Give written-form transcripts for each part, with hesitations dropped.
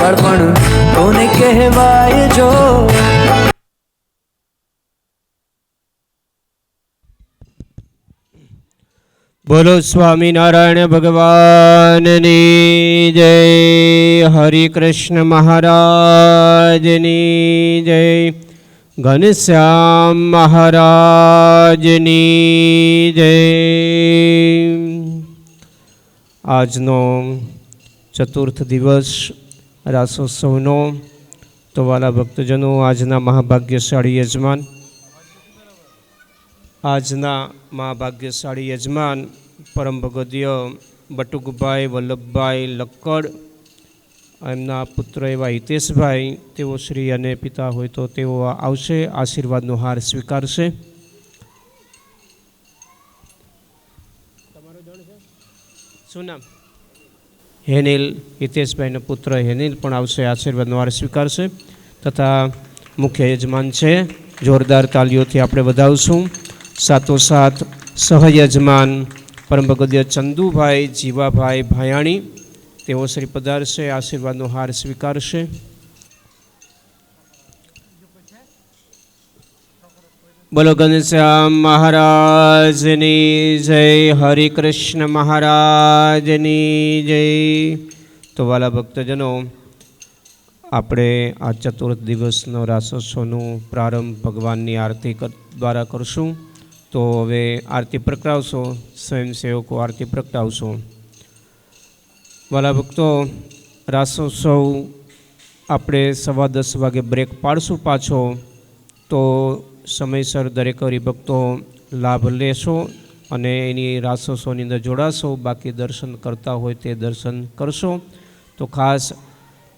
બાળપણ કોને કહેવાય જો. બોલો સ્વામિનારાયણ ભગવાનની જય. હરિ કૃષ્ણ મહારાજની જય. ઘનશ્યામ મહારાજની જય. આજનો ચતુર્થ દિવસ રાસોત્સવનો. તો વાલા ભક્તજનો, આજના મહાભાગ્યશાળી યજમાન, પરમ ભગવદીય બટુકભાઈ વલ્લભભાઈ લક્કડ, એમના પુત્ર એવા હિતેશભાઈ, તેઓ શ્રી અને પિતા હોય તો તેઓ આવશે, આશીર્વાદનો હાર સ્વીકારશે. શું નામ? હેનિલ. હિતેશભાઈના પુત્ર હેનિલ પણ આવશે, આશીર્વાદનો હાર સ્વીકારશે. તથા મુખ્ય યજમાન છે, જોરદાર તાલીઓથી આપણે વધાવશું. સાથોસાથ સહયજમાન પરમ ભગવદીય ચંદુભાઈ જીવાભાઈ ભાયાણી, તેઓ શ્રી પધારશે, આશીર્વાદનો હાર સ્વીકારશે. બોલો ઘનશ્યામ મહારાજની જય. હરિ કૃષ્ણ મહારાજની જય. તો વાલા ભક્તજનો, આપણે આ ચતુર્થ દિવસનો રાસોત્સવનો પ્રારંભ ભગવાનની આરતી દ્વારા કરશું. તો હવે આરતી પ્રગટાવશો, સ્વયંસેવકો આરતી પ્રગટાવશો. વાલા ભક્તો, રાસોત્સવ આપણે 10:15 વાગે બ્રેક પાડશું પાછો, તો સમયસર દરેક હરિભક્તો લાભ લેશો અને એની રાસોત્સવની અંદર જોડાશો. બાકી દર્શન કરતા હોય તે દર્શન કરશો. તો ખાસ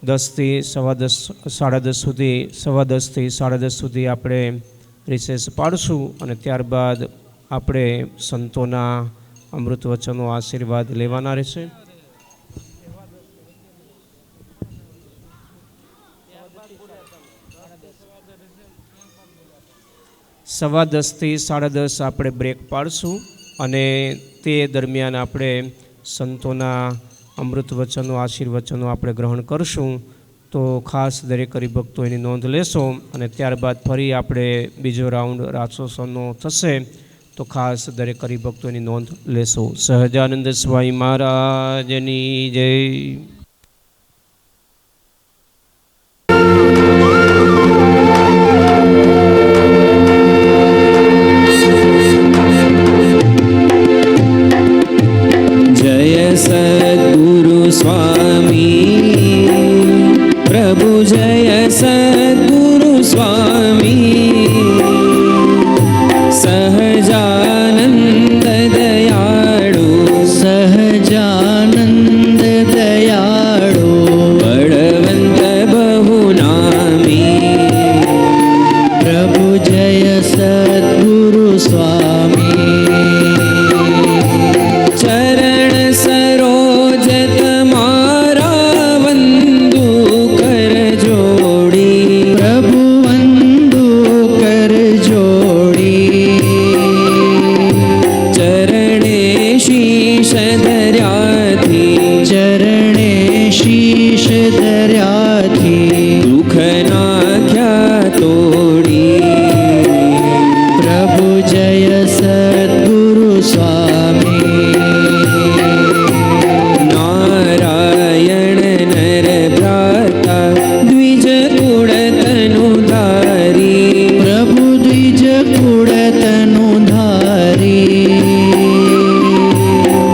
10 થી 10:15 સુધી, 10:15 થી 10:30 સુધી આપણે રિસેસ પાડશું અને ત્યારબાદ આપણે સંતોના અમૃત વચનો આશીર્વાદ લેવાના રહેશે. સવા 10 થી 10:30 આપણે બ્રેક પાડશું અને તે દરમિયાન આપણે સંતોના અમૃત વચનો, આશીર્વચનો આપણે ગ્રહણ કરશું. તો ખાસ દરેક હરિભક્તો એની નોંધ લેશો અને ત્યારબાદ ફરી આપણે બીજો રાઉન્ડ રાસોત્સવનો થશે. તો ખાસ દરેક હરિભક્તો એની નોંધ લેશો. સહજાનંદ સ્વામી મહારાજની જય. જય સદગુરુ સ્વામી પ્રભુ, જય સદગુરુ સ્વામી. સહજાનંદ દયાળુ, સહજાનંદ દયાળુ, બળવંત બહુ નામી. પ્રભુ જય સદગુરુ સ્વામી. ચરણ સરોજ તમારા વંદુ કર જોડી, પ્રભુ વંદુ કર જોડી. ચરણે શીશ ધર્યાથી, ચરણે શીશ ધર્યાથી, દુઃખ નાખ્યા તોડી. પ્રભુ જય સદગુરુ સ્વામી. નારાયણ નર ભ્રાતા, દ્વિજ કુળ તનુ ધારી. પ્રભુ દ્વિજ કુળ તનુ ધારી.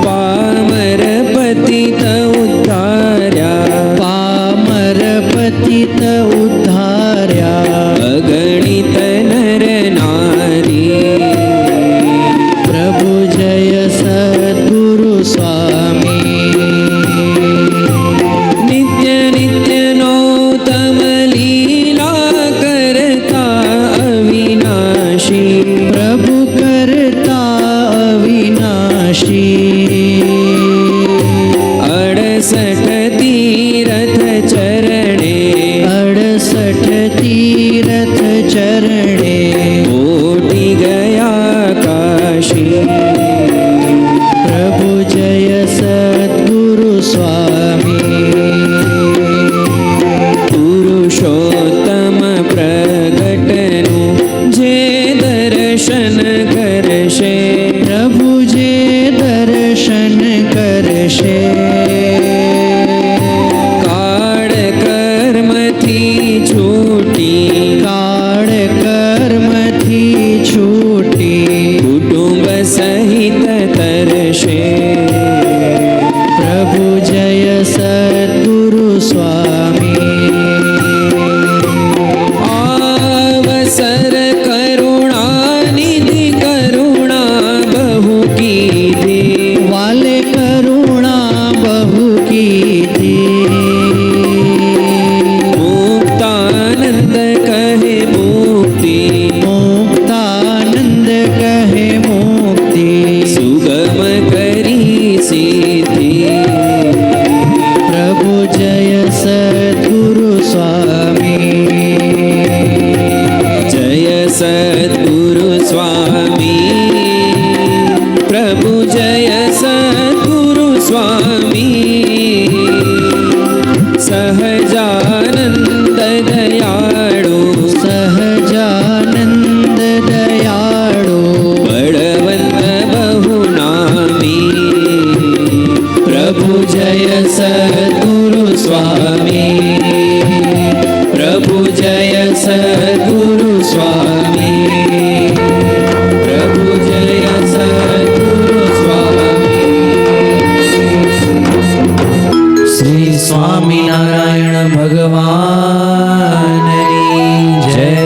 પામર પતિત ઉદ્ધાર્યા, પામર પતિત ઉદ્ધાર્યા, અગણિત નર નારી. પ્રભુ જય સદગુરુ સ્વામી. નિત્ય નિત્યનો તમ લીલા કરતા અવિનાશી. પ્રભુ કરતા અવિનાશી. 68 તીરથ ચરણે, 68 તીરથ ચરણે, ઓટી ગયા કાશી. પ્રભુ જય સદગુરુ प्रभु जय सद्गुरु स्वामी, जय सद्गुरु स्वामी, प्रभु जय सद्गुरु स्वामी, सहजानंद दयाळु, सहजानंद दयाळु, बळवंत बहुनामी, प्रभु जय सद्गुरु स्वामी, प्रभु जय सद्गुरु स्वामी, प्रभु जय सद्गुरु स्वामी। श्री स्वामीनारायण भगवान की जय।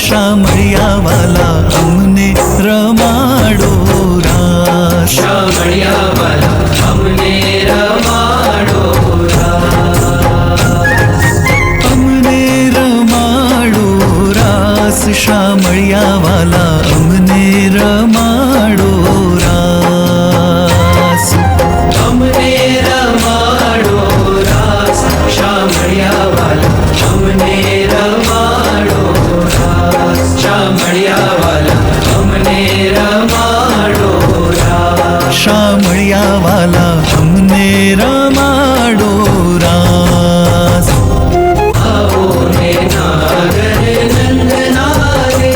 शामળિયા વાલા અમને રમાડો રાસ, શામળિયા વાલા અમને રમાડો અમને રમાડો રાસ, શામળિયા વાલા અમને રમાડો રાસ, અમને રમાડો રાસ, શામળિયા વાલા અમને રમાડો રાસ, શામળિયા વાલા અમને રમાડો રાસ, શામળિયા વાલા અમને રમાડો રાસ, આવો ને નાગર નંદના રે,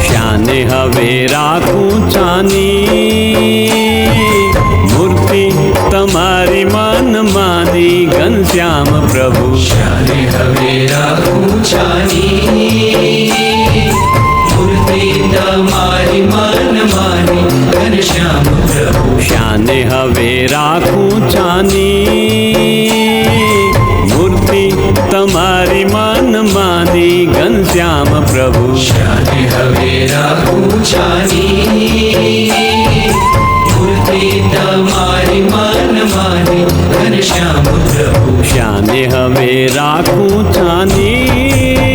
શ્યાને હવે રાખું ચાની મૂર્તિ તમારી મન માની ઘનશ્યામ પ્રભુ શ્યાને હવે રાખું ચાની મૂર્તિ તમારી મન માની ઘનશ્યામ પ્રભુ શ્યાને હવે રાખું ચાની મૂર્તિ તમારી મન માની ઘનશ્યામ પ્રભુ શ્યાને હવે રાખું ચાની મૂર્તિ તમારી મન માની ઘનશ્યામ પ્રભુ શ્યાને હવે રાખું ચાની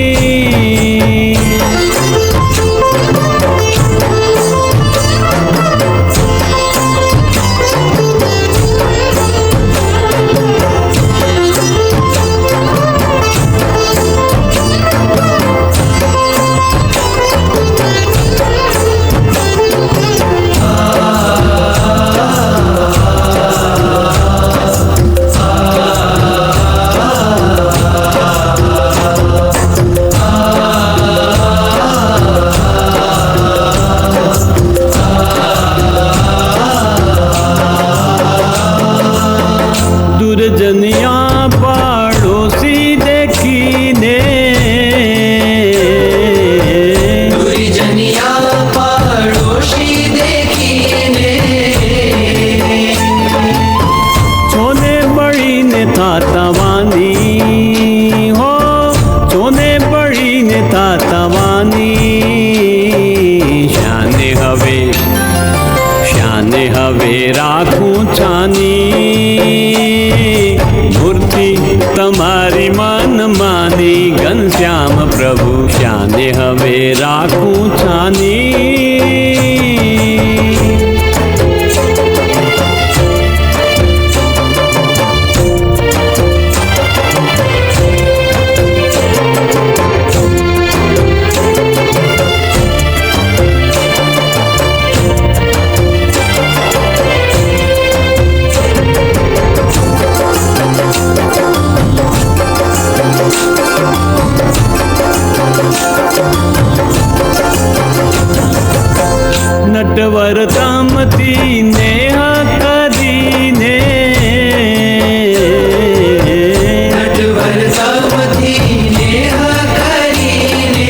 दुर्जनिया पड़ोसी देखीने दुर्जनिया पड़ोसी देखीने छोने बळीने थातवानी हो छोने बळीने थातवानी श्याने હવે રાખું ચાની મૂર્તિ તમારી મન માની ઘનશ્યામ પ્રભુ શ્યાને હવે રાખું ચાની નટવર તામતી નેહ કરીને નટવર તામતી નેહ કરીને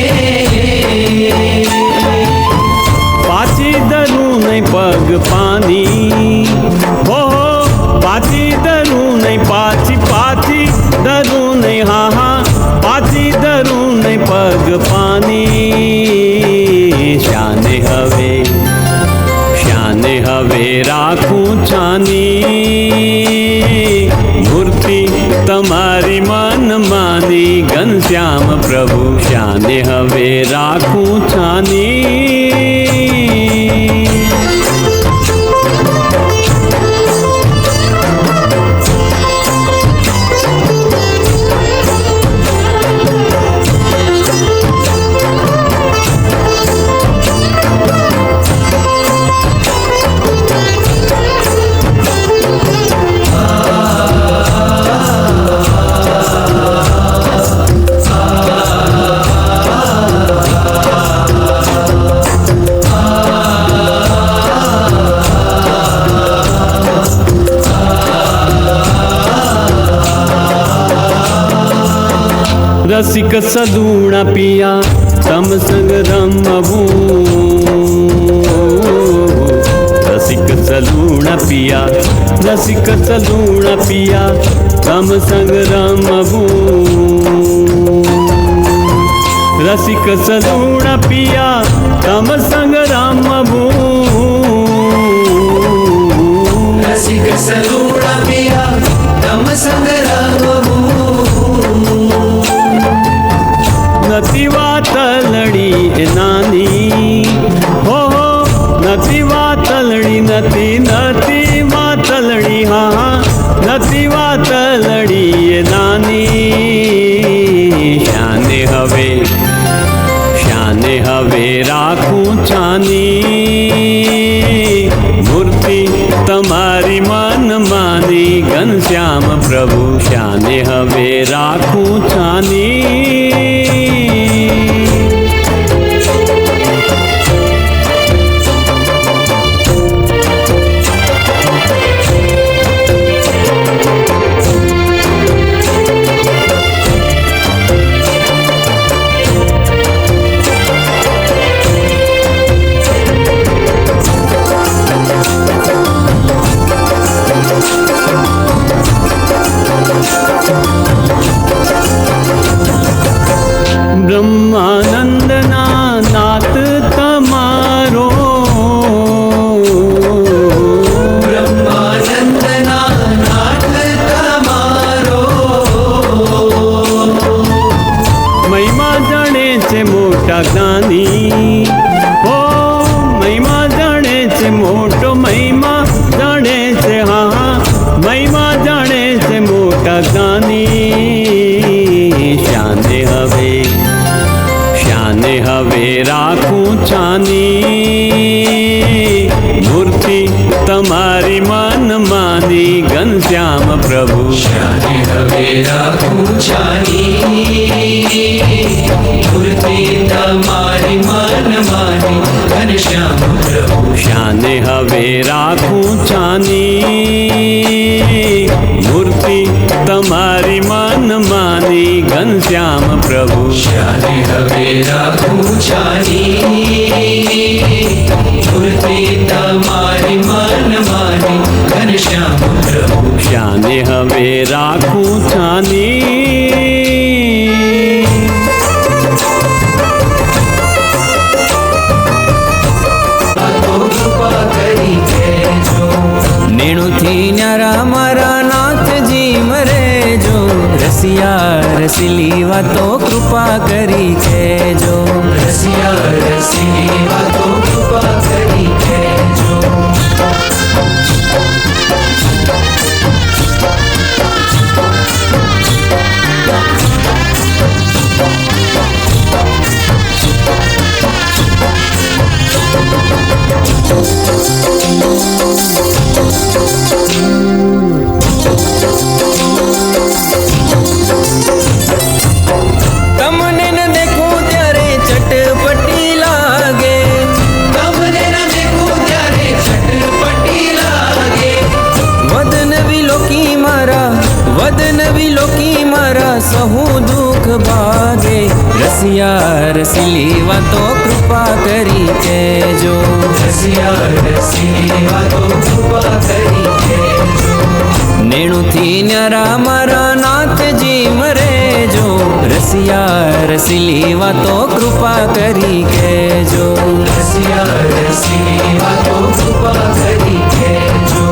પાછી ધરું નહીં પગ પાની હો પાછી ધરું નહીં પાછી ધરું નહીં હા પાછી ધરું નહીં પગ પાની શ્યાને હવે રાખું ચાની મૂર્તિ તમારી મન માની ઘનશ્યામ પ્રભુ શ્યાને હવે રાખું ચાની રસિક સદુણા પિયા તમ સંગ રમવું રસિક સદુણા પિયા તમ સંગ રમવું રસિક સદુણા પિયા તમ સંગ રમવું રસિક સદુણા પિયા તમ સંગ રમવું નથી વાત લડી એ નાની હો નથી વાત લડી નથી વાત લડી હા નથી વાત લડી એ નાની શ્યાને હવે રાખું ચાની મૂર્તિ તમારી મન માની ઘનશ્યામ પ્રભુ શ્યાને હવે રાખું ચાની બ્રહ્માનંદના નાથ તમારો બ્રહ્માનંદના નાથ તમારો મહિમા જાણે છે મોટા જ્ઞાની ઓ મહિમા જાણે છે મોટો મહિમા જાણે છે હા મહિમા જાણે છે મોટા જ્ઞાની શાને હવે રાખું છાની મૂર્તિ તમારી મન માની ઘનશ્યામ પ્રભુ શાને હવે રાખું છાની મૂર્તિ તમારી મન માની ઘનશ્યામ પ્રભુ શાને હવે રાખું છાની મૂર્તિ તમારી મન માની ઘનશ્યામ પ્રભુ શાને હવે રાખું છાની મૂર્તિ તમારી મન માની ઘનશ્યામ પ્રભુ શાને હવે રાખું છાની તો કૃપા કરી કહેજો નેણુથી ન્યારા મારા નાથજી મરેજો રસિયા રસીલી વાતો કૃપા કરી કહેજો રસિયા રસી વાતો કૃપા કરી કહેજો તમને ન દેખું ત્યારે ચટપટી લાગે તમને ન દેખું ત્યારે છટપટી લાગે વદન વિલોકી મારા સહુ દુઃખ ભાગે રસિયા રસીલી વાતો કૃપા કરી કહેજો રસિયા રસી વાતો કૃપા કરી કહેજો નેણુથી ન્યારા મારા નાથજી મરેજો રસિયા રસીલી વાતો કૃપા કરી કહેજો રસિયા રસી વાતો કૃપા કરી કહેજો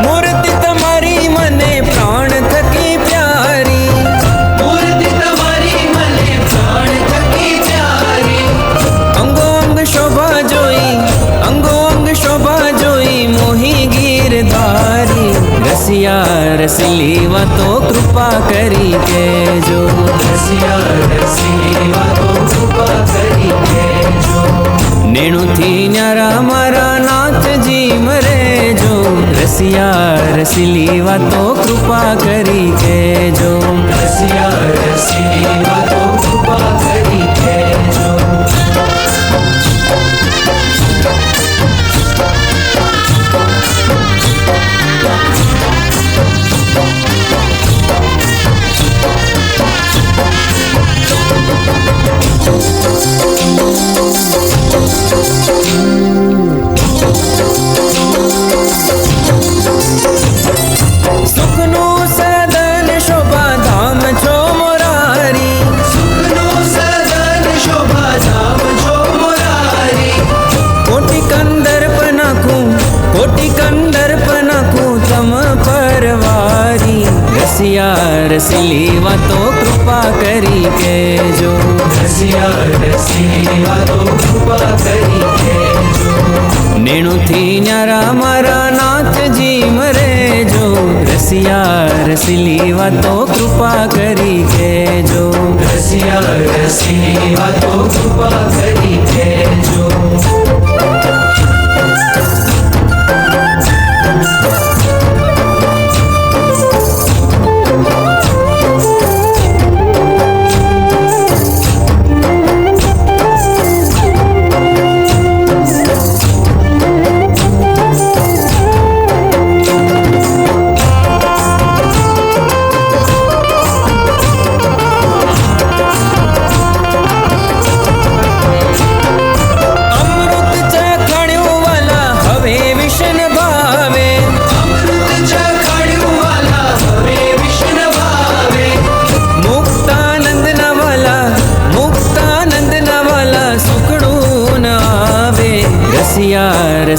મૂર્તિ તમારી મને પ્રાણ થકી પ્યારી મૂર્તિ તમારી મને પ્રાણ થકી પ્યારી અંગો અંગ શોભા જોઈ મોહી ગીરધારી રસિયા રસીલી વાતો કૃપા કરી કહેજો રસિયા રસી વાતો કૃપા કરી કહેજો નેણુથી ન્યારા મારા નાથજી મરેજો રસિયા રસીલી વાતો કૃપા કરી કહેજો રસિયા રસી વાતો કૃપા કરી કહેજો સુખનું સદન શોભા ધામ છો મોરારી સુખનું સદન શોભા ધામ છો મોરારી કોટી કંદર્પ નાખું તમ પરવારી રસિયા રસીલી વાતો કૃપા કરી કહેજો રસિયા રસી વાતો કૃપા કરી કહેજો નેણુથી ન્યારા મારા નાથજી મરેજો રસિયા રસીલી વાતો કૃપા કરી કહેજો રસિયા રસી વાતો કૃપા કરી કહેજો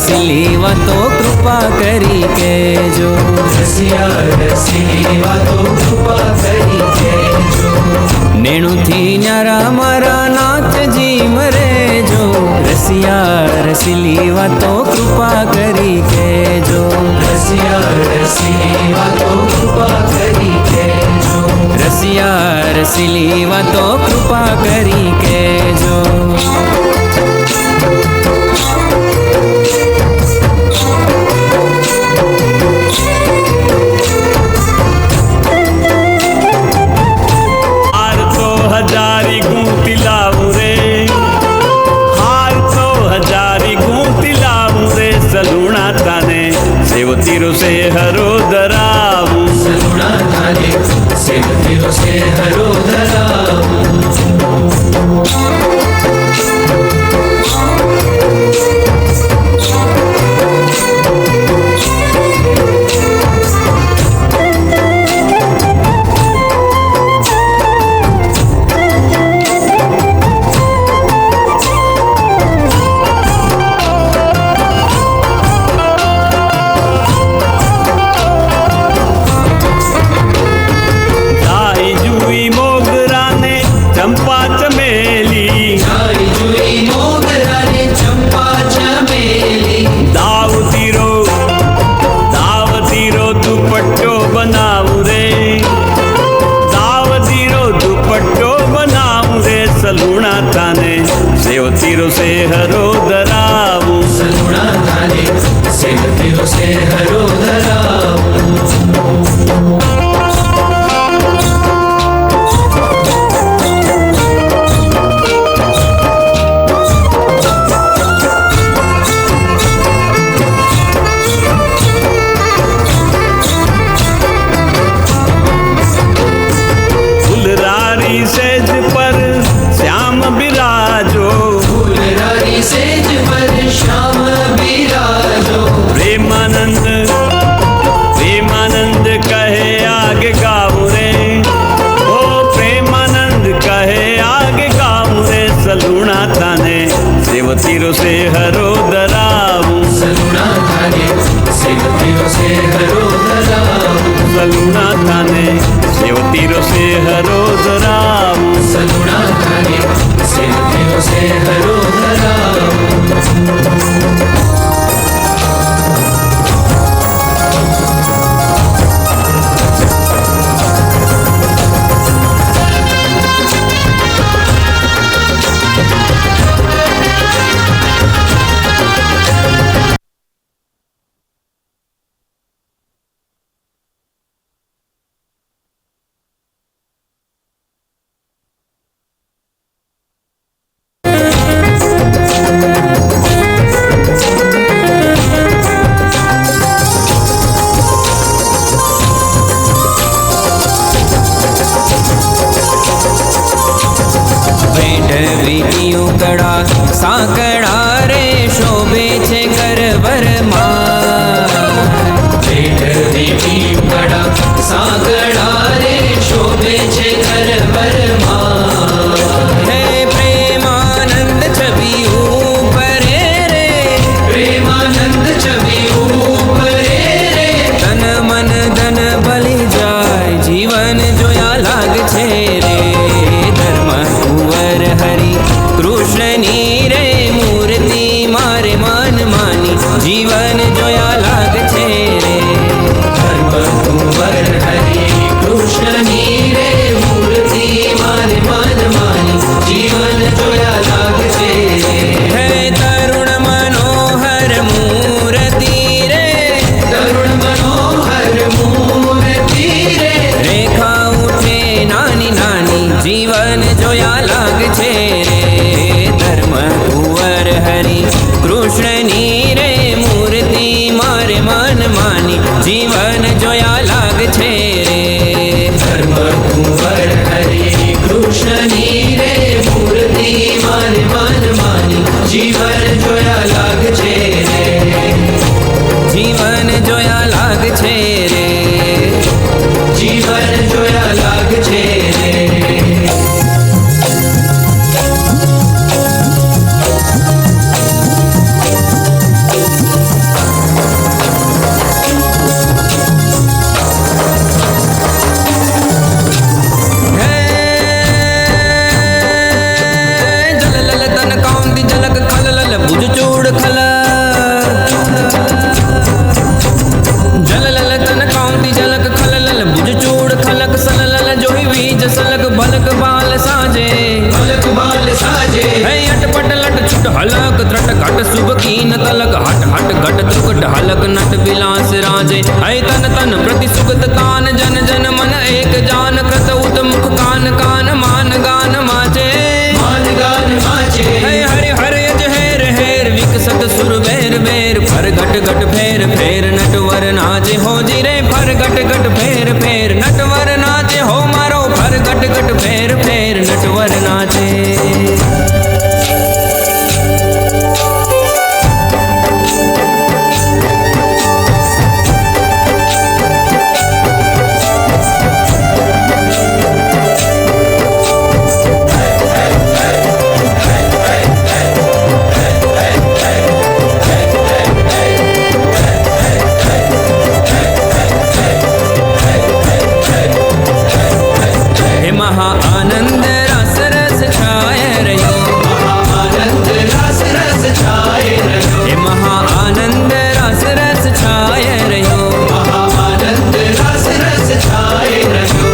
રસીલી વાતો કૃપા કરી કહેજો. રસિયા રસીલી વાતો કૃપા કરી કહેજો. નેણુથી ન્યારા મારા નાથજી મરેજો. રસિયા રસીલી વાતો કૃપા કરી કહેજો. રસિયા રસીલી વાતો કૃપા કરી કહેજો. રસિયા રસીલી વાતો કૃપા કરી કહેજો. હાર તો હજારી ગૂંથી લાવું રે, હાર તો હજારી ગૂંથી લાવું રે, સલુણા તાને સેવતીરો સે હરો ધરાવું. સલુણા થાને સેવતીરો સે હરો ધરાવું. તાઈ જુઈ મોગરાને ચંપા ચમેલી, જાઈ જુઈ મોગરાને ચંપા ચમેલી. દાવતીરો દુપટ્ટો બનાવું રે, દાવતીરો દુપટ્ટો બનાવું રે, સલુણા થાને સેવતીરો સે હરો ધરાવું. સલુણા થાને સેવતીરો સે હરો ધરાવું. ફુલરારી સેજ પર શ્યામ બિરાજો, ફૂલરારી સેજ પર શ્યામ બિરાજો. પ્રેમાનંદ કહે આગે ગાવું રે, ઓ પ્રેમાનંદ કહે આગે ગાવું રે, સલુણા થાને સેવતીરો સે હરો ધરાવું. સલુણા થાને સેવતીરો સે હરો ધરાવું. સલુણા થાને સેવતીરો સે હરો ધરાવું. સલુણા થાને સેવતીરો સે હરો ધરાવું. કડા સાંકડા રે શોભે છે ગરબરમાં. દેવી કડા સાંકડા રે શોભે છે ગરબરમાં. હે પ્રેમાનંદ છબી ઉપરે રે, પ્રેમાનંદ છબી ઉપરે રે. તન મન ધન ભલી જાય, જીવન જોયા લાગ છે રે. ધર્મ કુંવર હરી કૃષ્ણની રે મૂર્તિ મારે મન માની, જીવન જોયા લાગ છે રે. ધર્મ કુંવર હરિ કૃષ્ણની રે મૂર્તિ મારે મન માની, જીવન જોયા લાગ છે. હે તરુણ મનોહર મૂર્તિ રે, તરુણ મનોહર મૂર્તિ રે. રેખા ઉઠે નાની નાની, જીવન જોયા લાગ છે રે. ધર્મ કુંવર હરિ કૃષ્ણની રે મૂર્તિ મારે મન માની, જીવન જોયા લાગ છે રે. ધર્મ કુંવર હરિ કૃષ્ણની રે મૂર્તિ મારે મન માની, જીવન જોયા લાગ છે રે. જીવન જોયા લાગ છે રે. જીવન જોયા લાગ છે રે. घट शुभ कीन तलक हट हट घट दुख ढालक नट विलास राजे है तन तन प्रति सुगत तान जन जन मन एक जान कृत उत मुख कान कान मान गान माचे मान गान माचे है हरि हरि अज हेर हेर विकसत सुर बेर बेर फर घट घट फेर फेर नटवर नाचे हो जी रे फर घट घट फेर फेर नटवर नाचे हो मारो फर घट घट फेर फेर नटवर नाचे। आनंद रस रस छाए रहो आनंद रस रस छाए रहो हे महा आनंद रस रस छाए रहो आनंद रस रस छाए रहो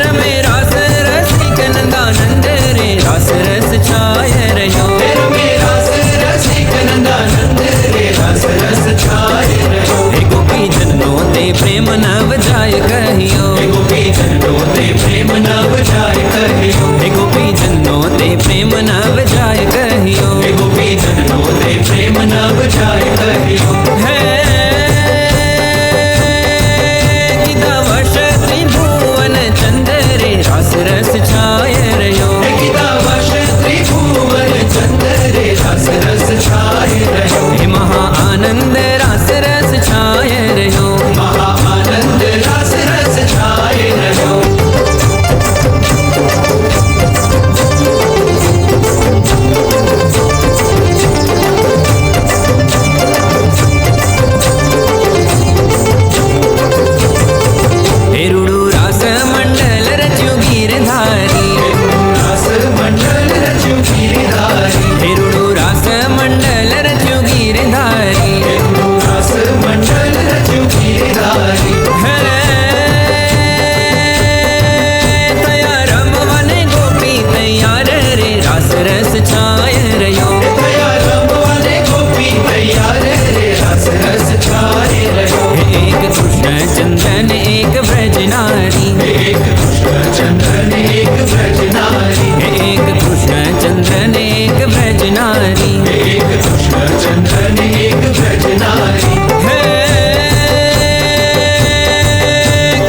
रमे रस रसिक नंदानंद रे रस रस छाए रहो रमे रस रसिक नंदानंद रे रस रस छाए रहो हे गोपी जनों ते प्रेम नव जाय कहियो गोपी जनों ते प्रेम नव जाय कहियो गोपी जनों ते प्रेम नव जाय कहियो गोपी जनों ते प्रेम नव जाय कहियो है किदा वश त्रिभुवन चंद्रे रस रस छाए रहो किदा वश त्रिभुवन चंद्रे रस रस छाए रहो हे महा आनंद रस रस छाए रहो महा आनंद रस रस छाए रहो हेरुडु रास मंडल रच्यु गिरधारी रस मंडल रच्यु गिरधारी हेरुडु रास मंडल रच्यु गिरधारी रस मंडल रच्यु गिरधारी तया रमवन गोपी तैयार रे रस रस छाए रहो दया रमवाले गोपी तैयार रे रस रस छाए रहो एक कृष्ण चंदन एक ब्रज नारी एक कृष्ण चंद्रन एक ब्रज नारी एक कृष्ण चंदन एक ब्रज नारी एक कृष्ण चंद्रन एक ब्रज नारी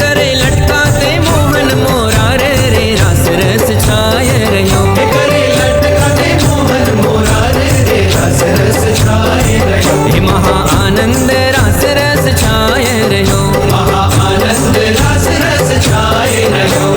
करे लटकाते मोहन मोरार रे रस रस छाए रहो करे लटकाते मोहन मोरार रे रस रस छाए रहो हे महा आनंद रस रस छाए रहो महा आनंद रस रस छाए रहो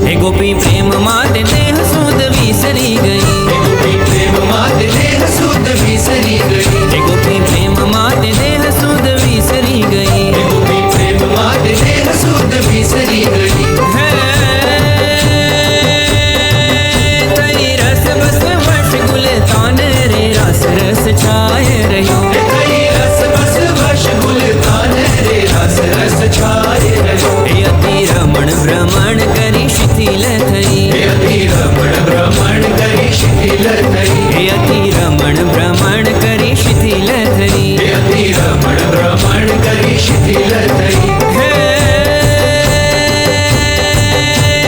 हे गोपी प्रेम मात देह सुध विसरी गई गोपी प्रेम मात देह सुध विसरी गई हे गोपी प्रेम मात देह सुध विसरी गई गोपी प्रेम मात देह सुध विसरी गई तई रस बस वश गुल तान रे रस रस छाए रहो कई रस बस वश गुल तान रे रस रस छाए रहो हे अति रमण भ्रमण करी शिथिल थई हे अति रमण भ्रमण करी शिथिल थई हे अति रमण भ्रमण करी शिथिल थई हे अति रमण भ्रमण करी शिथिल थई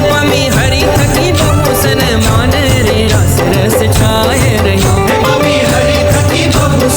पमी हरि थकी बहुसन मान रे रस रस छाए रहो मम्मी हरि थकी बहु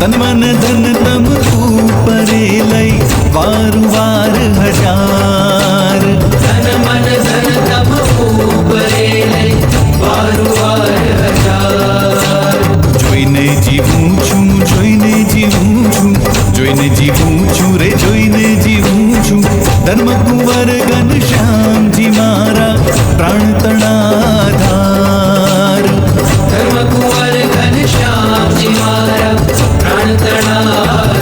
તન મન ધન તમ ઉપરે લઈ વારંવાર હજાર ધન મન ધન તમ ઉપરે લઈ વારંવાર હજાર જોઈને જીવું છું જોઈને જીવું છું જોઈને જીવું છું રે જોઈને જીવું છું ધર્મ કુંવર ઘનશ્યામજી મારા પ્રાણ તણાધાર ધર્મ કુંવર ઘનશ્યામજી મારા પ્રાણ તણાધાર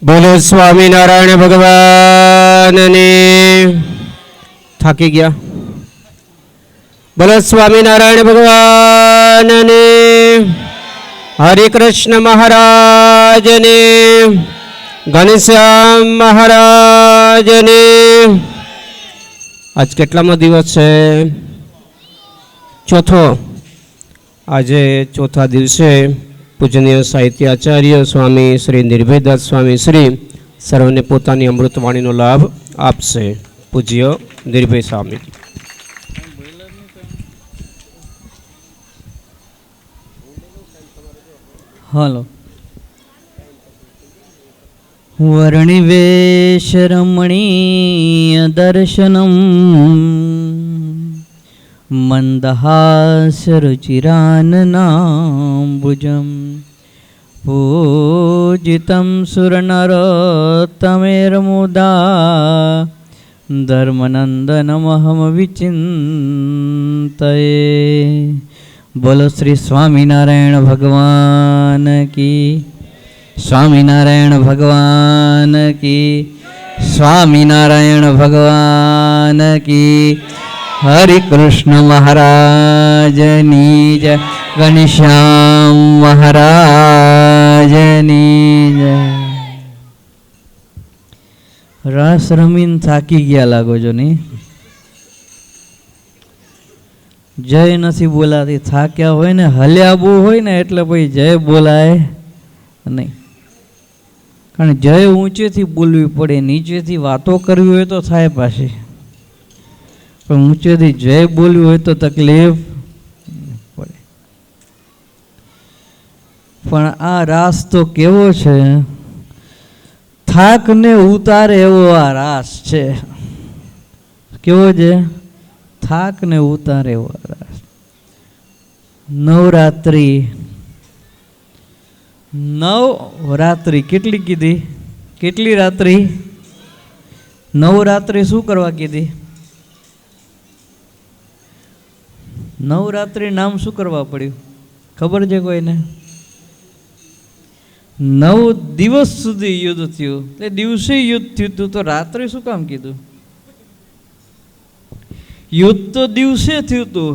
બોલો સ્વામિનારાયણ ભગવાનની. થાકી ગયા? બોલો સ્વામિનારાયણ ભગવાનની. હરે કૃષ્ણ મહારાજની. ઘનશ્યામ મહારાજની. આજ કેટલામો દિવસ છે? ચોથો. આજે ચોથા દિવસે પૂજનીય સાહિત્યાચાર્ય સ્વામી શ્રી નિર્ભયદાસ સ્વામી શ્રી સર્વને પોતાની અમૃતવાણીનો લાભ આપશે. પૂજ્ય નિર્ભય સ્વામી. હાલો. વર્ણિવેશ રમણીય દર્શનમ મંદહાસરુચિરાનનાંબુજમ પૂજિतं સુરનરોત્તમેર્મુદા ધર્મનંદનમહમ વિચિંતયે. બોલો શ્રી સ્વામિનારાયણ ભગવાન કી. સ્વામિનારાયણ ભગવાન કી. સ્વામિનારાયણ ભગવાન કી. હરે કૃષ્ણ મહારાજની જય. ઘનશ્યામ મહારાજની જય. રાસ રમીને થાકી ગયા લાગો છો નહીં? જય નથી બોલાતી. થાક્યા હોય ને હલ્યા બહુ હોય ને એટલે પછી જય બોલાય નહીં. કારણ જય ઊંચેથી બોલવી પડે, નીચેથી વાતો કરવી હોય તો થાય પાછી, પણ ઊંચેથી જય બોલવી હોય તો તકલીફ પડે. પણ આ રાસ તો કેવો છે, થાકને ઉતારે એવો આ રાસ છે. કેવો છે? થાકને ઉતારે એવો રાસ. નવરાત્રિ. નવરાત્રિ કેટલી કીધી? કેટલી રાત્રિ? નવરાત્રિ શું કરવા કીધી? નવરાત્રિ નામ શું કરવા પડ્યું? ખબર છે કોઈને? 9 દિવસ સુધી યુદ્ધ થયું. એ દિવસે યુદ્ધ થયું હતું, તો રાત્રે શું કામ કીધું? યુદ્ધ તો દિવસે થયું હતું.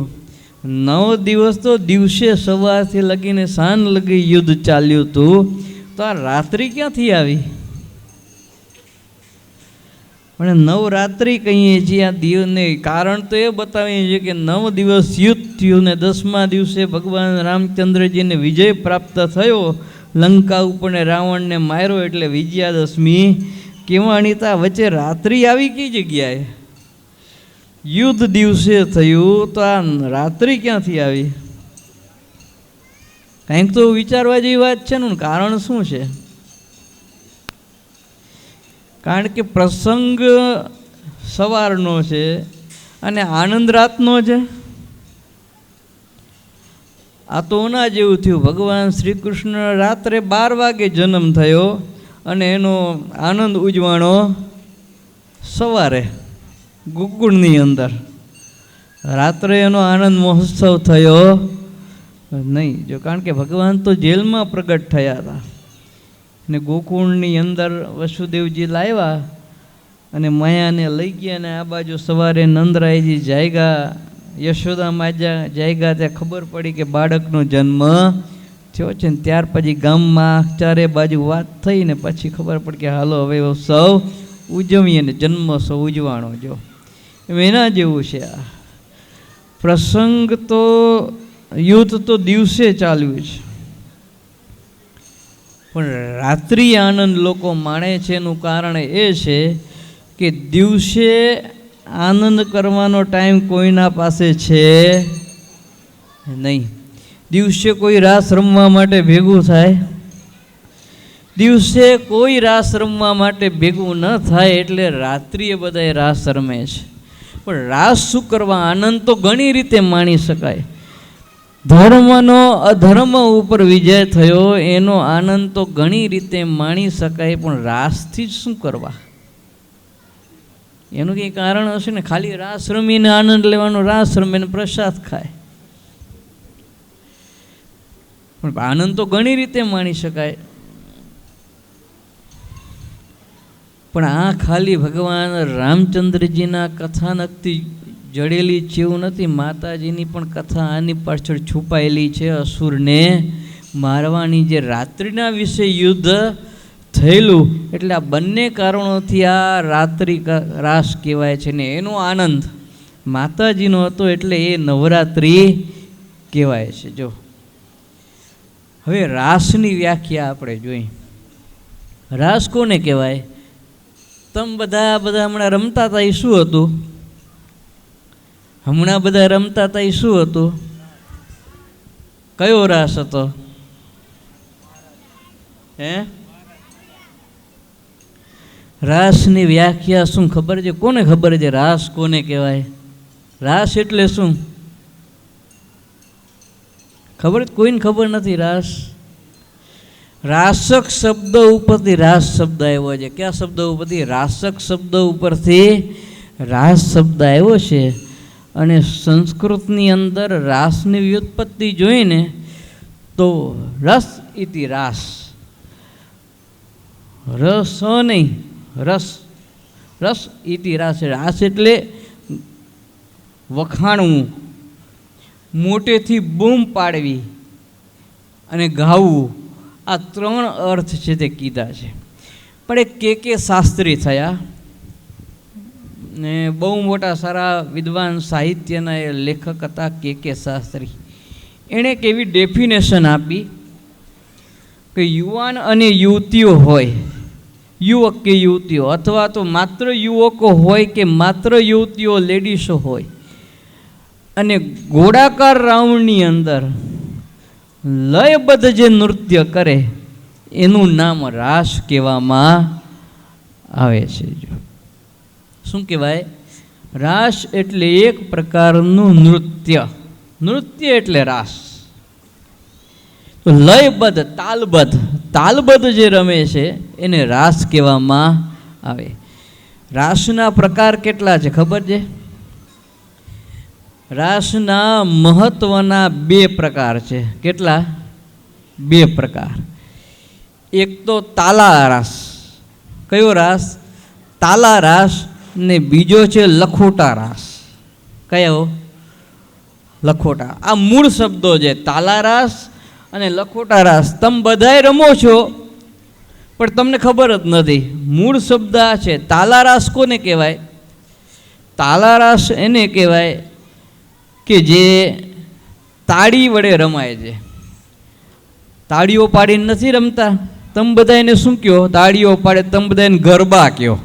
9 દિવસ તો દિવસે સવારથી લગીને સાંજ લગી યુદ્ધ ચાલ્યું હતું, તો આ રાત્રિ ક્યાંથી આવી? પણ નવરાત્રિ કહીએ છીએ આ દિવસને કારણ તો એ બતાવીએ છીએ કે 9 દિવસ યુદ્ધ થયું ને 10મા દિવસે ભગવાન રામચંદ્રજીને વિજય પ્રાપ્ત થયો. લંકા ઉપર ને રાવણને માર્યો એટલે વિજયાદશમી કહેવાણી. તા વચ્ચે રાત્રિ આવી કઈ જગ્યાએ? યુદ્ધ દિવસે થયું, તો આ રાત્રિ ક્યાંથી આવી? કંઈક તો વિચારવા જેવી વાત છે ને. કારણ શું છે? કારણ કે પ્રસંગ સવારનો છે અને આનંદ રાતનો છે. આ તો ઓના જેવું થયું. ભગવાન શ્રી કૃષ્ણ રાત્રે 12 વાગે જન્મ થયો અને એનો આનંદ ઉજવાણો સવારે ગોકુળની અંદર. રાત્રે એનો આનંદ મહોત્સવ થયો નહીં. જો કારણ કે ભગવાન તો જેલમાં પ્રગટ થયા હતા ને ગોકુળની અંદર વસુદેવજી લાવ્યા અને માયાને લઈ ગયા અને આ બાજુ સવારે નંદરાયજી જાગ્યા, યશોદા માજા જાગ્યા. ત્યાં ખબર પડી કે બાળકનો જન્મ થયો છે ને ત્યાર પછી ગામમાં ચારે બાજુ વાત થઈ ને પછી ખબર પડી કે હાલો હવે ઉત્સવ ઉજવીએ ને જન્મોત્સવ ઉજવાણો. જો એના જેવું છે આ પ્રસંગ. તો યુદ્ધ તો દિવસે ચાલ્યું છે, પણ રાત્રિ આનંદ લોકો માણે છે. એનું કારણ એ છે કે દિવસે આનંદ કરવાનો ટાઈમ કોઈના પાસે છે નહીં. દિવસે કોઈ રાસ રમવા માટે ભેગું થાય? દિવસે કોઈ રાસ રમવા માટે ભેગું ન થાય, એટલે રાત્રિએ બધાએ રાસ રમે છે. પણ રાસ શું કરવા? આનંદ તો ઘણી રીતે માણી શકાય. ધર્મનો અધર્મ ઉપર વિજય થયો, એનો આનંદ તો ઘણી રીતે માણી શકાય. પણ રાસથી જ શું કરવા? એનું કંઈ કારણ હશે ને. ખાલી રાસ રમીને આનંદ લેવાનો, રાસ રમીને પ્રસાદ ખાય. પણ આનંદ તો ઘણી રીતે માણી શકાય. પણ આ ખાલી ભગવાન રામચંદ્રજીના કથાનકથી જડેલી છે એવું નથી. માતાજીની પણ કથા આની પાછળ છુપાયેલી છે. અસુરને મારવાની જે રાત્રિના વિશે યુદ્ધ થયેલું, એટલે આ બંને કારણોથી આ રાત્રિ રાસ કહેવાય છે. ને એનો આનંદ માતાજીનો હતો, એટલે એ નવરાત્રિ કહેવાય છે. જો હવે રાસની વ્યાખ્યા આપણે જોઈ. રાસ કોને કહેવાય? તમે બધા હમણાં રમતા હતા, એ શું હતું? હમણાં બધા રમતા હતા, એ શું હતું? કયો રાસ હતો? હે? રાસની વ્યાખ્યા શું ખબર છે? કોને ખબર છે રાસ કોને કહેવાય? રાસ એટલે શું ખબર? કોઈને ખબર નથી. રાસક શબ્દ ઉપરથી રાસ શબ્દ આવ્યો છે. કયા શબ્દ ઉપરથી? રાસક શબ્દ ઉપરથી રાસ શબ્દ આવ્યો છે. અને સંસ્કૃતની અંદર રાસની વ્યુત્પત્તિ જોઈને તો રસ ઇતિ રાસ, રસ નહીં, રસ ઇતિ રાસ. રાસ એટલે વખાણવું, મોટેથી બૂમ પાડવી અને ગાવું. આ ત્રણ અર્થ છે તે કીધા છે. પણ એક કે શાસ્ત્રી થયા ને બહુ મોટા સારા વિદ્વાન સાહિત્યના એ લેખક હતા કે શાસ્ત્રી. એણે એક એવી ડેફિનેશન આપી કે યુવાન અને યુવતીઓ હોય, યુવક કે યુવતીઓ, અથવા તો માત્ર યુવકો હોય કે માત્ર યુવતીઓ લેડીસો હોય, અને ગોળાકાર રાઉન્ડની અંદર લયબદ્ધ જે નૃત્ય કરે એનું નામ રાસ કહેવામાં આવે છે. શું કહેવાય? રાસ એટલે એક પ્રકારનું નૃત્ય. નૃત્ય એટલે રાસ. તો લયબદ્ધ, તાલબદ્ધ જે રમે છે એને રાસ કહેવામાં આવે. રાસના પ્રકાર કેટલા છે ખબર છે? રાસના મહત્વના 2 પ્રકાર છે. કેટલા? 2 પ્રકાર. એક તો તાલા રાસ. કયો રાસ? તાલા રાસ. ને બીજો છે લખોટા રાસ. કયો? લખોટા. આ મૂળ શબ્દો છે, તાલા રાસ અને લખોટા રાસ. તમે બધાય રમો છો પણ તમને ખબર જ નથી. મૂળ શબ્દ આ છે. તાલા રાસ કોને કહેવાય? તાલા રાસ એને કહેવાય કે જે તાળી વડે રમાય છે. તાળીઓ પાડીને નથી રમતા. તમે બધા એને શું કહો? તાળીઓ પાડે. તમે બધા એને ગરબા કહો.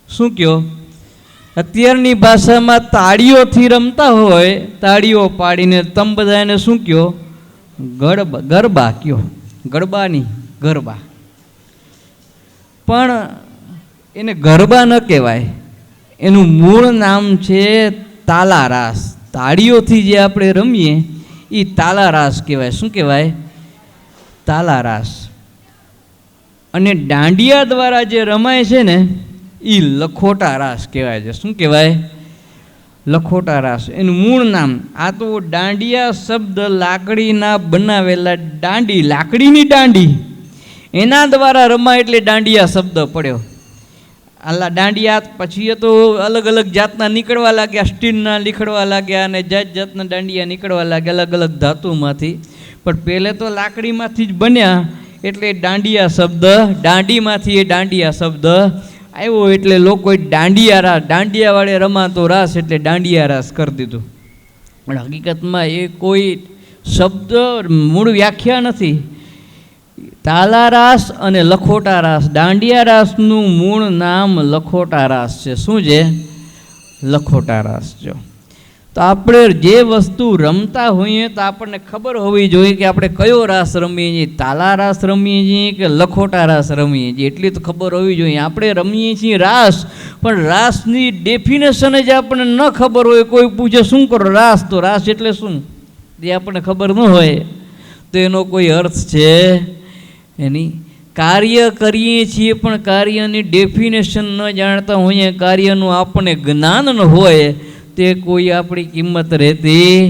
શું કહો? અત્યારની ભાષામાં તાળીઓથી રમતા હોય, તાળીઓ પાડીને, તમે બધા એને શું કહો? ગરબા કહો. ગરબાની ગરબા. પણ એને ગરબા ન કહેવાય. એનું મૂળ નામ છે તાલા રાસ. તાળીઓથી જે આપણે રમીએ એ તાલા રાસ કહેવાય. શું કહેવાય? તાલા રાસ. અને દાંડિયા દ્વારા જે રમાય છે ને એ લખોટા રાસ કહેવાય છે. શું કહેવાય? લખોટા રાસ. એનું મૂળ નામ. આ તો દાંડિયા શબ્દ લાકડીના બનાવેલા દાંડી, લાકડીની દાંડી, એના દ્વારા રમાય એટલે દાંડિયા શબ્દ પડ્યો. આલા દાંડિયા પછી તો અલગ અલગ જાતના નીકળવા લાગ્યા. સ્ટીલના નીકળવા લાગ્યા અને જાતના દાંડિયા નીકળવા લાગ્યા અલગ અલગ ધાતુમાંથી. પણ પહેલે તો લાકડીમાંથી જ બન્યા એટલે દાંડિયા શબ્દ, દાંડીમાંથી એ દાંડિયા શબ્દ આવ્યો એટલે લોકોએ દાંડિયા વાળે રમાતો રાસ એટલે દાંડિયા રાસ કરી દીધું. પણ હકીકતમાં એ કોઈ શબ્દ મૂળ વ્યાખ્યા નથી. તાલા રાસ અને લખોટા રાસ, દાંડિયા રાસનું મૂળ નામ લખોટા રાસ છે. શું છે? લખોટા રાસ. જો તો આપણે જે વસ્તુ રમતા હોઈએ તો આપણને ખબર હોવી જોઈએ કે આપણે કયો રાસ રમીએ છીએ, તાલા રાસ રમીએ છીએ કે લખોટા રાસ રમીએ છીએ, એટલી તો ખબર હોવી જોઈએ. આપણે રમીએ છીએ રાસ, પણ રાસની ડેફિનેશન જ આપણને ન ખબર હોય. કોઈ પૂછે શું કરો રાસ, તો રાસ એટલે શું એ આપણને ખબર ન હોય તો એનો કોઈ અર્થ છે એની. કાર્ય કરીએ છીએ પણ કાર્યની ડેફિનેશન ન જાણતા હોઈએ, કાર્યનું આપણને જ્ઞાન ન હોય તે કોઈ આપણી કિંમત રહેતી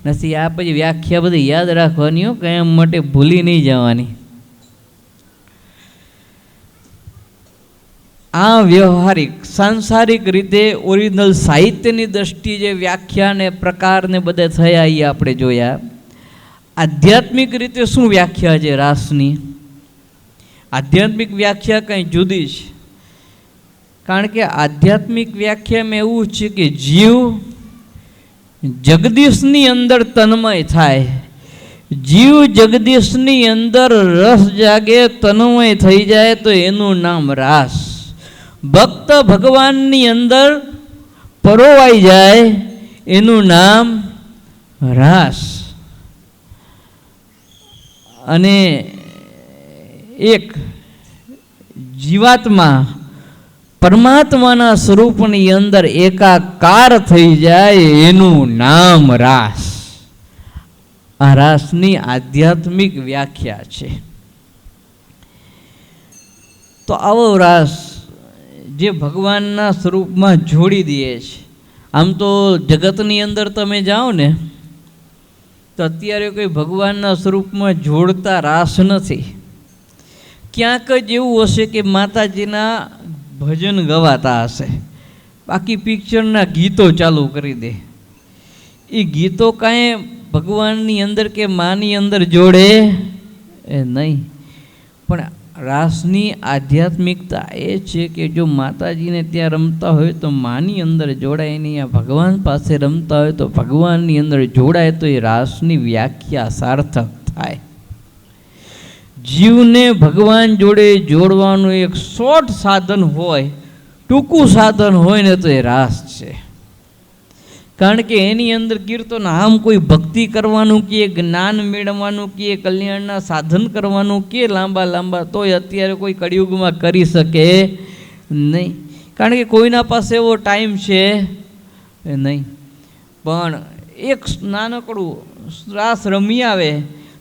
નથી. આ પછી વ્યાખ્યા બધી યાદ રાખવાની હો, કાયમ માટે ભૂલી નહીં જવાની. આ વ્યવહારિક સાંસારિક રીતે ઓરિજિનલ સાહિત્યની દ્રષ્ટિએ જે વ્યાખ્યા ને પ્રકારને બધે થયા એ આપણે જોયા. આધ્યાત્મિક રીતે શું વ્યાખ્યા છે રાસની? આધ્યાત્મિક વ્યાખ્યા કંઈ જુદી છે. કારણ કે આધ્યાત્મિક વ્યાખ્યામાં એવું છે કે જીવ જગદીશની અંદર તન્મય થાય, જીવ જગદીશની અંદર રસ જાગે, તન્મય થઈ જાય તો એનું નામ રાસ. ભક્ત ભગવાનની અંદર પરોવાઈ જાય એનું નામ રાસ. અને એક જીવાત્મા પરમાત્માના સ્વરૂપની અંદર એકાકાર થઈ જાય એનું નામ રાસ. આ રાસની આધ્યાત્મિક વ્યાખ્યા છે. તો આવો રાસ જે ભગવાનના સ્વરૂપમાં જોડી દે છે. આમ તો જગતની અંદર તમે જાઓ ને તો અત્યારે કોઈ ભગવાનના સ્વરૂપમાં જોડતા રાસ નથી. ક્યાંક જ એવું હશે કે માતાજીના ભજન ગવાતા હશે, બાકી પિક્ચરના ગીતો ચાલુ કરી દે. એ ગીતો કાંઈ ભગવાનની અંદર કે માની અંદર જોડે એ નહીં. પણ રાસની આધ્યાત્મિકતા એ છે કે જો માતાજીને ત્યાં રમતા હોય તો માની અંદર જોડાય નહીં, આ ભગવાન પાસે રમતા હોય તો ભગવાનની અંદર જોડાય તો એ રાસની વ્યાખ્યા સાર્થક થાય. જીવને ભગવાન જોડે જોડવાનું એક શોર્ટ સાધન હોય, ટૂંકું સાધન હોય ને તો એ રાસ છે. કારણ કે એની અંદર કીર્તન આમ કોઈ ભક્તિ કરવાનું કે જ્ઞાન મેળવવાનું કે કલ્યાણના સાધન કરવાનું કે લાંબા લાંબા તોય અત્યારે કોઈ કળિયુગમાં કરી શકે નહીં. કારણ કે કોઈના પાસે એવો ટાઈમ છે નહીં. પણ એક નાનકડું રાસ રમી આવે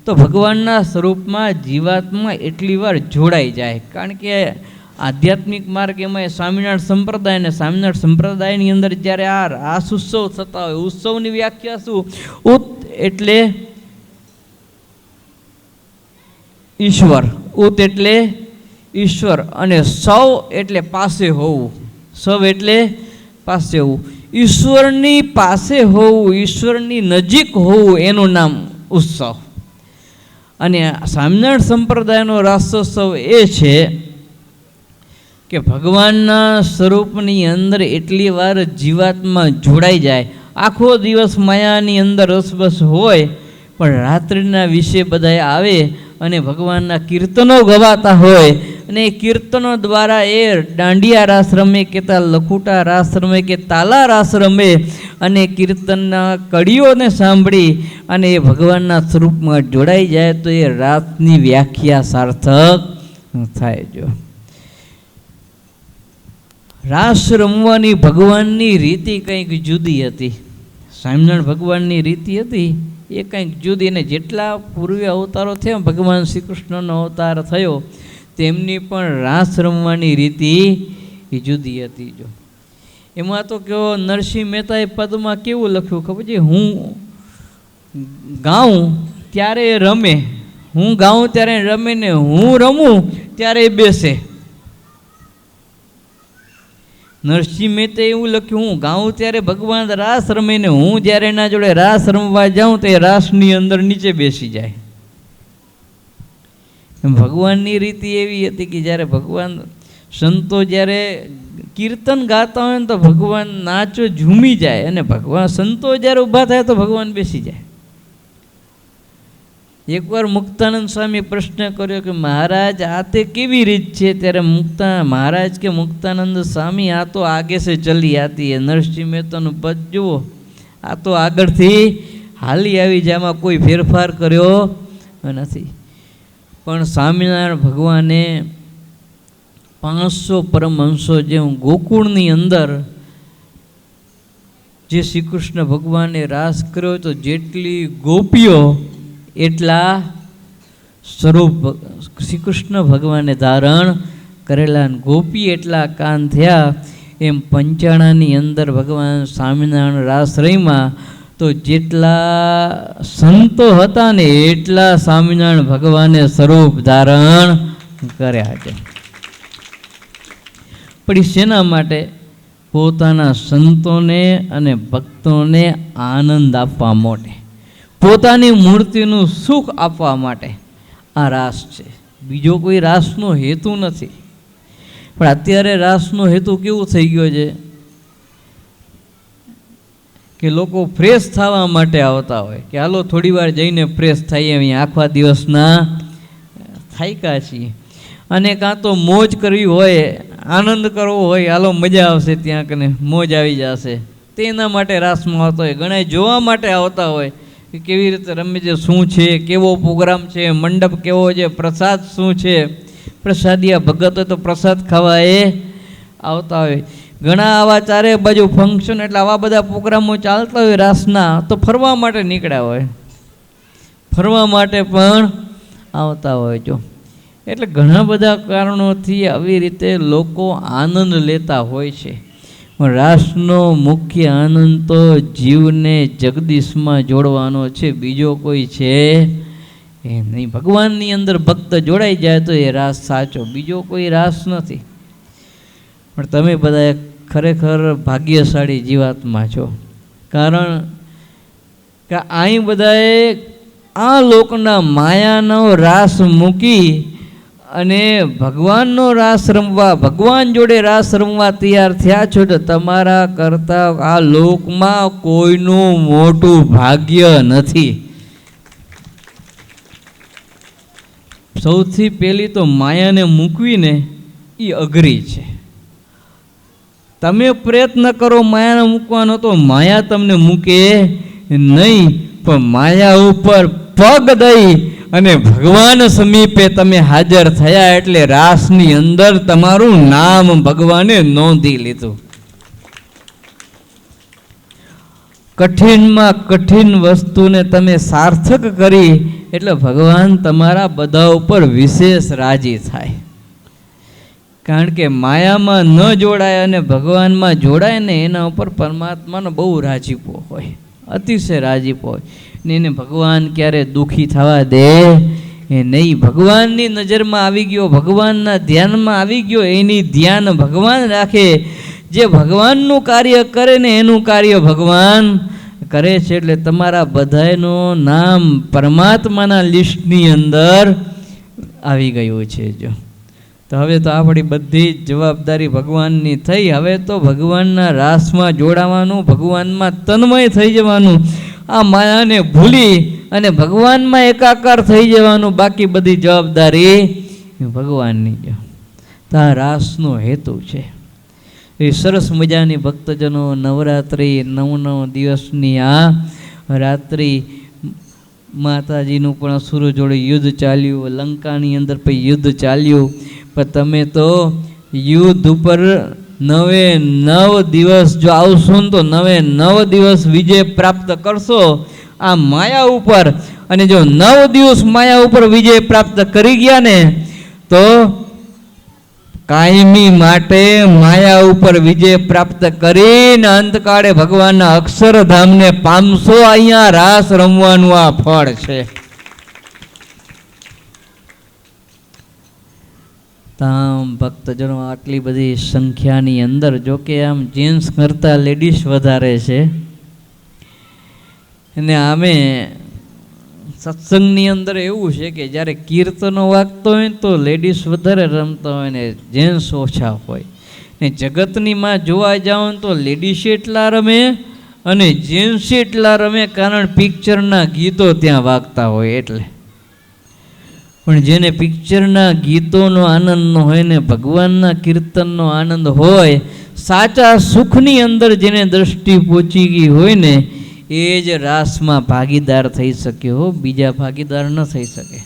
તો ભગવાનના સ્વરૂપમાં જીવાત્મા એટલી વાર જોડાઈ જાય. કારણ કે આધ્યાત્મિક માર્ગ એમાં સ્વામિનારાયણ સંપ્રદાય ને સ્વામિનારાયણ સંપ્રદાયની અંદર જ્યારે આ રાસ ઉત્સવ થતા હોય, ઉત્સવની વ્યાખ્યા શું? ઉત એટલે ઈશ્વર, ઉત એટલે ઈશ્વર, અને સૌ એટલે પાસે હોવું, સૌ એટલે પાસે હોવું, ઈશ્વરની પાસે હોવું, ઈશ્વરની નજીક હોવું એનું નામ ઉત્સવ. અને સ્વામિનારાયણ સંપ્રદાયનો રાસોત્સવ એ છે કે ભગવાનના સ્વરૂપની અંદર એટલી વાર જીવાત્મા જોડાઈ જાય. આખો દિવસ માયાની અંદર રસબસ હોય, પણ રાત્રિના વિશે બધા આવે અને ભગવાનના કીર્તનો ગવાતા હોય, અને એ કીર્તનો દ્વારા એ દાંડિયા રાસ રમે કે લખોટા રાસ રમે કે તાલા રાસ રમે, અને કીર્તનના કડીઓને સાંભળી અને એ ભગવાનના સ્વરૂપમાં જોડાઈ જાય તો એ રાતની વ્યાખ્યા સાર્થક થાય. જો રાસ રમવાની ભગવાનની રીતિ કંઈક જુદી હતી. સ્વામિનારાયણ ભગવાનની રીતિ હતી એ કંઈક જુદી. અને જેટલા પૂર્વે અવતારો થયા, ભગવાન શ્રી કૃષ્ણનો અવતાર થયો, તેમની પણ રાસ રમવાની રીતિ એ જુદી હતી. જો એમાં તો કેવો નરસિંહ મહેતાએ પદમાં કેવું લખ્યું ખબર છે? હું ગાઉં ત્યારે રમે, હું ગાઉં ત્યારે રમે ને હું રમું ત્યારે બેસે. નરસિંહ મહેતાએ એવું લખ્યું, હું ગાઉં ત્યારે ભગવાન રાસ રમે ને હું જ્યારે એના જોડે રાસ રમવા જાઉં તો એ રાસની અંદર નીચે બેસી જાય. ભગવાનની રીતિ એવી હતી કે જ્યારે ભગવાન સંતો જ્યારે કીર્તન ગાતા હોય ને તો ભગવાન નાચો ઝૂમી જાય, અને ભગવાન સંતો જ્યારે ઊભા થાય તો ભગવાન બેસી જાય. એકવાર મુક્તાનંદ સ્વામી પ્રશ્ન કર્યો કે મહારાજ આ તે કેવી રીત છે? ત્યારે મહારાજ કે મુક્તાનંદ સ્વામી આ તો આગે સે ચલી આતી હે. નરસિંહ મહેતાનું પદ જુઓ, આ તો આગળથી હાલી આવી જાય, આમાં કોઈ ફેરફાર કર્યો નથી. પણ સ્વામિનારાયણ ભગવાને 500 પરમહંસો જે ગોકુળની અંદર જે શ્રી કૃષ્ણ ભગવાને રાસ કર્યો તો જેટલી ગોપીઓ એટલા સ્વરૂપ શ્રી કૃષ્ણ ભગવાને ધારણ કરેલા, ગોપી એટલા કાન થયા. એમ પંચાણાની અંદર ભગવાન સ્વામિનારાયણ રાસ રહીમાં તો જેટલા સંતો હતા ને એટલા સ્વામિનારાયણ ભગવાને સ્વરૂપ ધારણ કર્યા છે. પણ શેના માટે? પોતાના સંતોને અને ભક્તોને આનંદ આપવા માટે, પોતાની મૂર્તિનું સુખ આપવા માટે આ રાસ છે. બીજો કોઈ રાસનો હેતુ નથી. પણ અત્યારે રાસનો હેતુ કેવું થઈ ગયો છે કે લોકો ફ્રેશ થવા માટે આવતા હોય કે હાલો થોડી વાર જઈને ફ્રેશ થઈએ, અહીંયા આખા દિવસના થાક્યા છીએ, અને કાં તો મોજ કરવી હોય, આનંદ કરવો હોય, હાલો મજા આવશે ત્યાં કને મોજ આવી જશે, તેના માટે રાસમાં આવતા હોય. ઘણા જોવા માટે આવતા હોય કે કેવી રીતે રમે છે, શું છે, કેવો પ્રોગ્રામ છે, મંડપ કેવો છે, પ્રસાદ શું છે, પ્રસાદિયા ભગત હોય તો પ્રસાદ ખાવા એ આવતા હોય. ઘણા આવા ચારે બાજુ ફંક્શન એટલે આવા બધા પ્રોગ્રામો ચાલતા હોય રાસના, તો ફરવા માટે નીકળ્યા હોય, ફરવા માટે પણ આવતા હોય. જો એટલે ઘણા બધા કારણોથી આવી રીતે લોકો આનંદ લેતા હોય છે. પણ રાસનો મુખ્ય આનંદ તો જીવને જગદીશમાં જોડવાનો છે, બીજો કોઈ છે એ નહીં. ભગવાનની અંદર ભક્ત જોડાઈ જાય તો એ રાસ સાચો, બીજો કોઈ રાસ નથી. પણ તમે બધા ખરેખર ભાગ્યશાળી જીવાત્મા છો, કારણ કે અહીં બધાએ આ લોકના માયાનો રાસ મૂકી અને ભગવાનનો રાસ રમવા, ભગવાન જોડે રાસ રમવા તૈયાર થયા છો. તો તમારા કરતાં આ લોકમાં કોઈનું મોટું ભાગ્ય નથી. સૌથી પહેલી તો માયાને મૂકવીને એ અઘરી છે. તમે પ્રયત્ન કરો માયાને મૂકવાનો તો માયા તમને મૂકે નહીં, પણ માયા ઉપર પગ દઈ અને ભગવાન સમીપે તમે હાજર થયા એટલે રાસની અંદર તમારું નામ ભગવાને નોંધી લીધું. કઠિનમાં કઠિન વસ્તુને તમે સાર્થક કરી એટલે ભગવાન તમારા બધા ઉપર વિશેષ રાજી થાય. કારણ કે માયામાં ન જોડાય અને ભગવાનમાં જોડાય ને એના ઉપર પરમાત્માનો બહુ રાજીપો હોય, અતિશય રાજીપો હોય ને એને ભગવાન ક્યારે દુઃખી થવા દે એ નહીં. ભગવાનની નજરમાં આવી ગયો, ભગવાનના ધ્યાનમાં આવી ગયો, એની ધ્યાન ભગવાન રાખે. જે ભગવાનનું કાર્ય કરે ને એનું કાર્ય ભગવાન કરે છે. એટલે તમારા બધાનું નામ પરમાત્માના લિસ્ટની અંદર આવી ગયું છે. જો તો હવે તો આપણી બધી જ જવાબદારી ભગવાનની થઈ. હવે તો ભગવાનના રાસમાં જોડાવાનું, ભગવાનમાં તન્મય થઈ જવાનું, આ માયાને ભૂલી અને ભગવાનમાં એકાકાર થઈ જવાનું. બાકી બધી જવાબદારી ભગવાનની. જો તો આ રાસનો હેતુ છે. એ સરસ મજાની ભક્તજનો નવરાત્રિ 9 દિવસની આ રાત્રિ માતાજીનું પણ અસુરો જોડે યુદ્ધ ચાલ્યું, લંકાની અંદર પછી યુદ્ધ ચાલ્યું. પણ તમે તો યુદ્ધ ઉપર 9 દિવસ જો આવશો ને તો 9 દિવસ વિજય પ્રાપ્ત કરશો આ માયા ઉપર. અને જો 9 દિવસ માયા ઉપર વિજય પ્રાપ્ત કરી ગયા ને તો કાયમી માટે માયા ઉપર વિજય પ્રાપ્ત કરીને અંતકાળે ભગવાનના અક્ષરધામને પામશો. અહીંયા રાસ રમવાનું આ ફળ છે. આમ ભક્તજનો આટલી બધી સંખ્યાની અંદર, જો કે આમ જેન્ટ્સ કરતાં લેડીઝ વધારે છે, અને આમે સત્સંગની અંદર એવું છે કે જ્યારે કીર્તનો વાગતો હોય ને તો લેડીઝ વધારે રમતા હોય ને જેન્ટ્સ ઓછા હોય. ને જગતની માં જોવા જાઓ ને તો લેડીઝ એટલા રમે અને જેન્ટ્સ એટલા રમે, કારણ પિક્ચરના ગીતો ત્યાં વાગતા હોય એટલે. પણ જેને પિક્ચરના ગીતોનો આનંદ ન હોય ને ભગવાનના કીર્તનનો આનંદ હોય, સાચા સુખની અંદર જેને દ્રષ્ટિ પહોંચી ગઈ હોય ને એ જ રાસમાં ભાગીદાર થઈ શકે હો, બીજા ભાગીદાર ન થઈ શકે.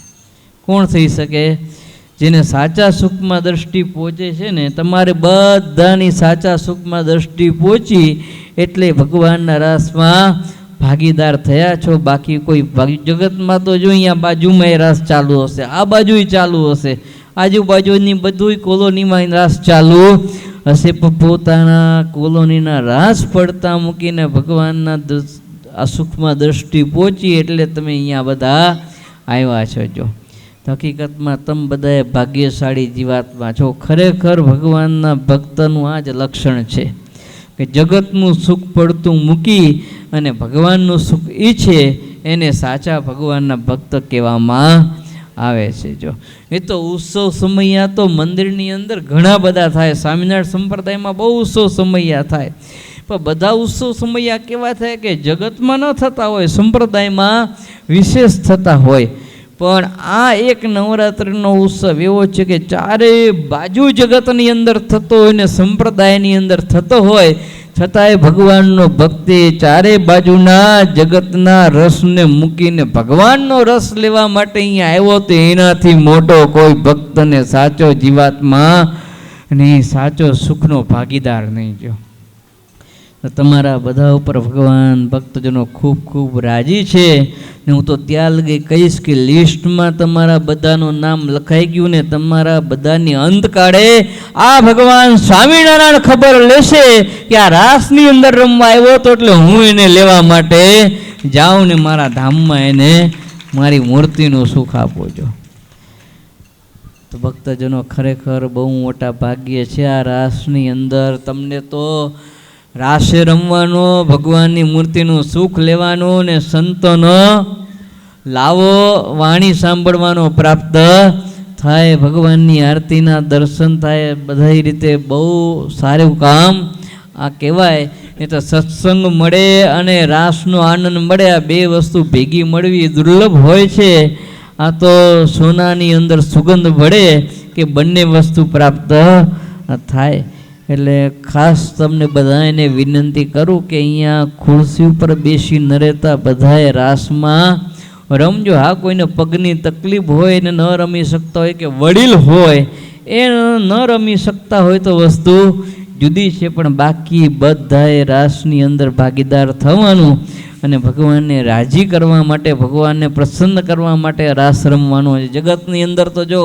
કોણ થઈ શકે? જેને સાચા સુખમાં દ્રષ્ટિ પહોંચે છે ને. તમારે બધાની સાચા સુખમાં દ્રષ્ટિ પહોંચી એટલે ભગવાનના રાસમાં ભાગીદાર થયા છો. બાકી કોઈ જગતમાં તો જો અહીંયા બાજુમાં એ રાસ ચાલુ હશે, આ બાજુ ચાલુ હશે, આજુબાજુની બધું કોલોનીમાં રાસ ચાલુ હશે, પણ પોતાના કોલોનીના રાસ પડતા મૂકીને ભગવાનના આ સુખમાં દ્રષ્ટિ પહોંચી એટલે તમે અહીંયા બધા આવ્યા છો. જો હકીકતમાં તમે બધાએ ભાગ્યશાળી જીવાત્મા છો. ખરેખર ભગવાનના ભક્તનું આ જ લક્ષણ છે કે જગતનું સુખ પડતું મૂકી અને ભગવાનનું સુખ ઈચ્છે એને સાચા ભગવાનના ભક્ત કહેવામાં આવે છે. જો એ તો ઉત્સવ સમયા તો મંદિરની અંદર ઘણા બધા થાય. સ્વામિનારાયણ સંપ્રદાયમાં બહુ ઉત્સવ સમયા થાય, પણ બધા ઉત્સવ સમયા કેવા થાય કે જગતમાં ન થતા હોય, સંપ્રદાયમાં વિશેષ થતા હોય. પણ આ એક નવરાત્રિનો ઉત્સવ એવો છે કે ચારે બાજુ જગતની અંદર થતો હોય ને સંપ્રદાયની અંદર થતો હોય, છતાંય ભગવાનનો ભક્તિ ચારે બાજુના જગતના રસને મૂકીને ભગવાનનો રસ લેવા માટે અહીંયા આવ્યો તો એનાથી મોટો કોઈ ભક્તને સાચો જીવાત્મા નહીં, સાચો સુખનો ભાગીદાર નહીં. જો તમારા બધા ઉપર ભગવાન ભક્તજનો ખૂબ ખૂબ રાજી છે ને હું તો ત્યાં લગી કહીશ કે લિસ્ટમાં તમારા બધાનું નામ લખાઈ ગયું ને તમારા બધાની અંતકાળે આ ભગવાન સ્વામિનારાયણ ખબર લેશે કે આ રાસની અંદર રમવા આવ્યો તો એટલે હું એને લેવા માટે જાઉં ને મારા ધામમાં એને મારી મૂર્તિનું સુખ આપો. છો તો ભક્તજનો ખરેખર બહુ મોટા ભાગ્ય છે આ રાસની અંદર. તમને તો રાસે રમવાનો, ભગવાનની મૂર્તિનું સુખ લેવાનું ને સંતોનો લાવો વાણી સાંભળવાનો પ્રાપ્ત થાય, ભગવાનની આરતીના દર્શન થાય, બધી રીતે બહુ સારું કામ આ કહેવાય. એ તો સત્સંગ મળે અને રાસનો આનંદ મળે, આ બે વસ્તુ ભેગી મળવી દુર્લભ હોય છે. આ તો સોનાની અંદર સુગંધ ભળે કે બંને વસ્તુ પ્રાપ્ત થાય. એટલે ખાસ તમને બધાને વિનંતી કરું કે અહીંયા ખુરશી ઉપર બેસી ન રહેતા બધાએ રાસમાં રમજો. હા, કોઈને પગની તકલીફ હોય ને ન રમી શકતા હોય કે વડીલ હોય એ ન રમી શકતા હોય તો વસ્તુ જુદી છે, પણ બાકી બધાએ રાસની અંદર ભાગીદાર થવાનું અને ભગવાનને રાજી કરવા માટે, ભગવાનને પ્રસન્ન કરવા માટે રાસ રમવાનો છે. જગતની અંદર તો જો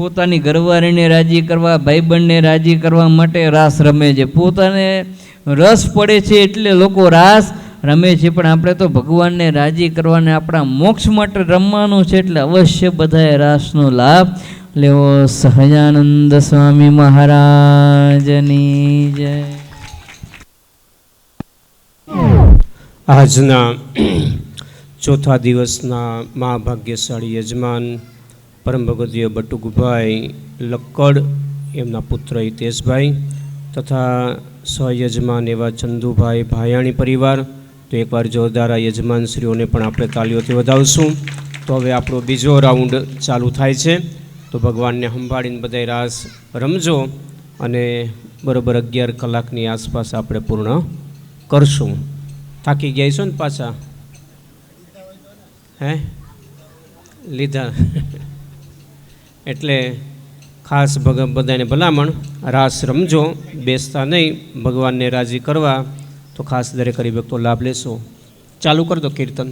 પોતાની ઘરવાળીને રાજી કરવા, ભાઈબંધને રાજી કરવા માટે રાસ રમે છે, પોતાને રસ પડે છે એટલે લોકો રાસ રમે છે, પણ આપણે તો ભગવાનને રાજી કરવાને આપણા મોક્ષ માટે રમવાનું છે એટલે અવશ્ય બધાએ રાસનો લાભ લેવો. સહજાનંદ સ્વામી મહારાજની જય. આજના ચોથા દિવસના મહાભાગ્યશાળી યજમાન પરમ ભગવદીય બટુકભાઈ લક્કડ, એમના પુત્ર હિતેશભાઈ તથા સહયજમાન એવા ચંદુભાઈ ભાયાણી પરિવાર. તો એકવાર જોરદાર આ યજમાનશ્રીઓને પણ આપણે તાલીઓથી વધાવશું. તો હવે આપણો બીજો રાઉન્ડ ચાલુ થાય છે. તો ભગવાનને સંભાળીને બધા રાસ રમજો અને બરાબર 11 કલાકની આસપાસ આપણે પૂર્ણ કરશું. થાકી ગયા છો ને પાછા? હે લીધા એટલે ખાસ બધાને ભલામણ રાસ રમજો, બેસતા નહીં, ભગવાનને રાજી કરવા. તો ખાસ દરેક હરિભક્તો લાભ લેશો. ચાલુ કરી દો કીર્તન.